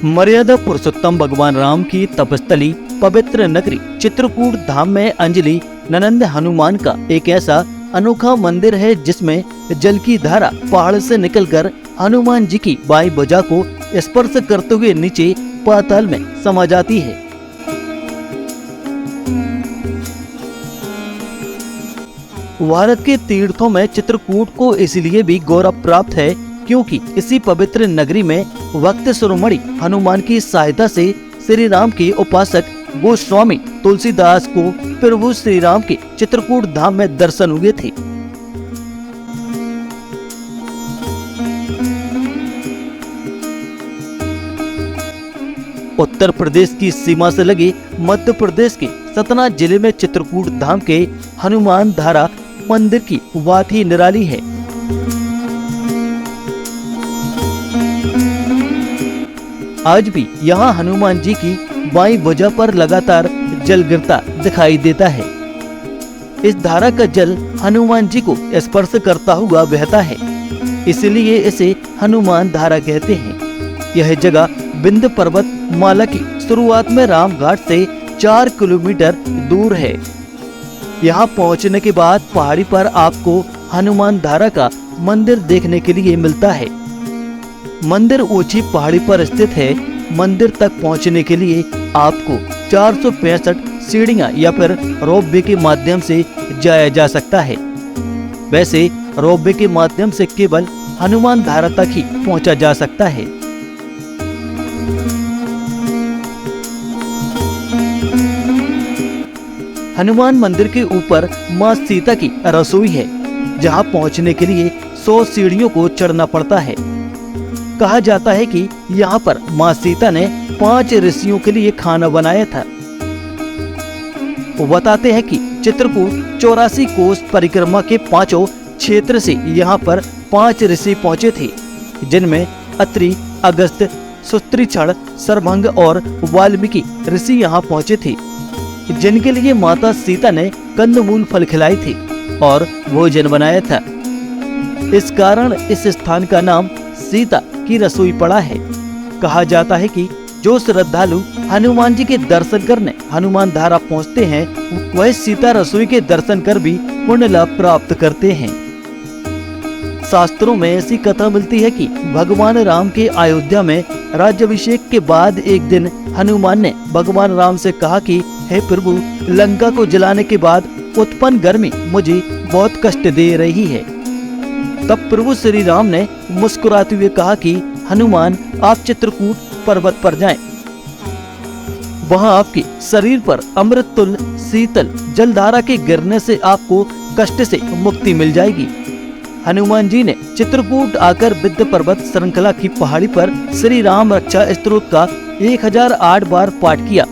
मर्यादा पुरुषोत्तम भगवान राम की तपस्थली पवित्र नगरी चित्रकूट धाम में अंजलि ननंद हनुमान का एक ऐसा अनोखा मंदिर है जिसमें जल की धारा पहाड़ से निकलकर हनुमान जी की बाई भुजा को स्पर्श करते हुए नीचे पाताल में समा जाती है। भारत के तीर्थों में चित्रकूट को इसलिए भी गौरव प्राप्त है क्योंकि इसी पवित्र नगरी में भक्त शिरोमणि हनुमान की सहायता से श्री राम के उपासक गोस्वामी तुलसीदास को प्रभु श्री राम के चित्रकूट धाम में दर्शन हुए थे। उत्तर प्रदेश की सीमा से लगे मध्य प्रदेश के सतना जिले में चित्रकूट धाम के हनुमान धारा मंदिर की बात ही निराली है। आज भी यहाँ हनुमान जी की बाई भुजा पर लगातार जल गिरता दिखाई देता है। इस धारा का जल हनुमान जी को स्पर्श करता हुआ बहता है, इसलिए इसे हनुमान धारा कहते हैं। यह जगह विंध्य पर्वत माला की शुरुआत में राम घाट से 4 किलोमीटर दूर है। यहाँ पहुँचने के बाद पहाड़ी पर आपको हनुमान धारा का मंदिर देखने के लिए मिलता है। मंदिर ऊंची पहाड़ी पर स्थित है। मंदिर तक पहुंचने के लिए आपको 465 सीढ़ियां या फिर रोपवे के माध्यम से जाया जा सकता है। वैसे रोपवे के माध्यम से केवल हनुमान धारा तक ही पहुंचा जा सकता है। हनुमान मंदिर के ऊपर मां सीता की रसोई है, जहां पहुंचने के लिए 100 सीढ़ियों को चढ़ना पड़ता है। कहा जाता है कि यहाँ पर माँ सीता ने 5 ऋषियों के लिए खाना बनाया था। वो बताते हैं कि चित्रकूट 84 कोस परिक्रमा के 5 क्षेत्र से यहाँ पर 5 ऋषि पहुँचे थे, जिनमें अत्रि, अगस्त्य, सुस्त्रीक्षण, सरभंग और वाल्मीकि ऋषि यहाँ पहुँचे थे, जिनके लिए माता सीता ने कंदमूल फल खिलाए थे और भोजन बनाया था। इस कारण इस स्थान का नाम सीता की रसोई पड़ा है। कहा जाता है कि जो श्रद्धालु हनुमान जी के दर्शन करने हनुमान धारा पहुंचते हैं, वह सीता रसोई के दर्शन कर भी पुण्य लाभ प्राप्त करते हैं। शास्त्रों में ऐसी कथा मिलती है कि भगवान राम के अयोध्या में राज्याभिषेक के बाद एक दिन हनुमान ने भगवान राम से कहा कि हे प्रभु, लंका को जलाने के बाद उत्पन्न गर्मी मुझे बहुत कष्ट दे रही है। तब प्रभु श्री राम ने मुस्कुराते हुए कहा कि हनुमान, आप चित्रकूट पर्वत पर जाएं। वहां आपके शरीर पर अमृत तुल्य शीतल जलधारा के गिरने से आपको कष्ट से मुक्ति मिल जाएगी। हनुमान जी ने चित्रकूट आकर विंध्य पर्वत श्रृंखला की पहाड़ी पर श्री राम रक्षा स्तोत्र का 1008 बार पाठ किया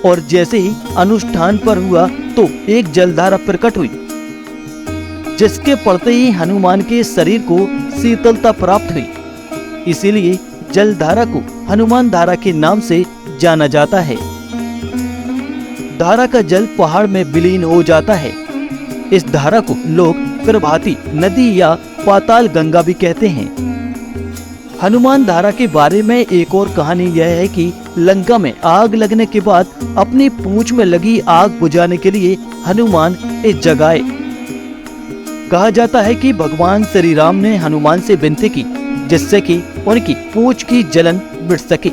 और जैसे ही अनुष्ठान पर हुआ तो एक जलधारा प्रकट हुई, जिसके पड़ते ही हनुमान के शरीर को शीतलता प्राप्त हुई। इसीलिए जलधारा को हनुमान धारा के नाम से जाना जाता है। धारा का जल पहाड़ में विलीन हो जाता है। इस धारा को लोग प्रभाती नदी या पाताल गंगा भी कहते हैं। हनुमान धारा के बारे में एक और कहानी यह है कि लंका में आग लगने के बाद अपनी पूंछ में लगी आग बुझाने के लिए हनुमान इस जगह आए। कहा जाता है कि भगवान श्री राम ने हनुमान से विनती की जिससे कि उनकी पूंछ की जलन मिट सके।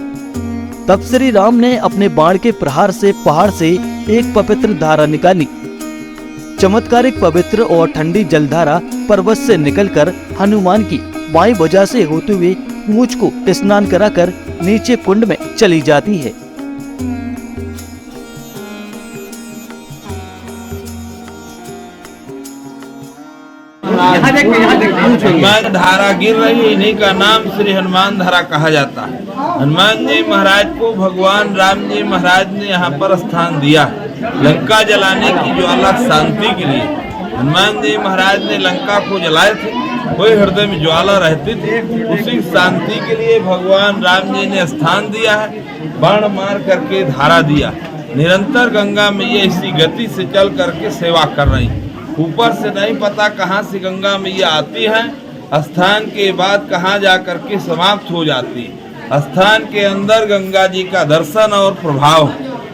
तब श्री राम ने अपने बाण के प्रहार से पहाड़ से एक पवित्र धारा निकाली। चमत्कारिक पवित्र और ठंडी जलधारा पर्वत से निकलकर हनुमान की बाईं भुजा से होते हुए पूंछ को स्नान कराकर नीचे कुंड में चली जाती है। हनुमान धारा गिर रही है, इन्हीं का नाम श्री हनुमान धारा कहा जाता है। हनुमान जी महाराज को भगवान राम जी महाराज ने यहाँ पर स्थान दिया लंका जलाने की ज्वाला शांति के लिए। हनुमान जी महाराज ने लंका को जलाए थे, वही हृदय में ज्वाला रहती थी, उसी शांति के लिए भगवान राम जी ने स्थान दिया है। बाण मार करके धारा दिया, निरंतर गंगा मैया इसी गति से चल करके सेवा कर रही। ऊपर से नहीं पता कहाँ से गंगा मैया आती है, स्थान के बाद कहाँ जा कर के समाप्त हो जाती। स्थान के अंदर गंगा जी का दर्शन और प्रभाव।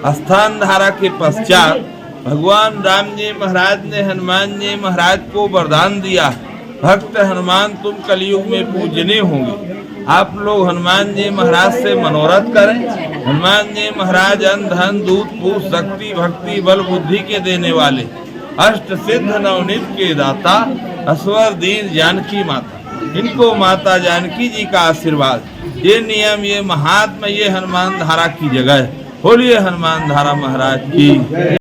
स्थान धारा के पश्चात भगवान राम जी महाराज ने हनुमान जी महाराज को वरदान दिया, भक्त हनुमान तुम कलयुग में पूजनीय होंगे। आप लोग हनुमान जी महाराज से मनोरथ करें। हनुमान जी महाराज अन्न धन दूध पूत शक्ति भक्ति बल बुद्धि के देने वाले, अष्ट सिद्ध नवनीत के दाता, असवर दीन जानकी माता। इनको माता जानकी जी का आशीर्वाद, ये नियम, ये महात्मा, ये हनुमान धारा की जगह है। बोलिए हनुमान धारा महाराज की।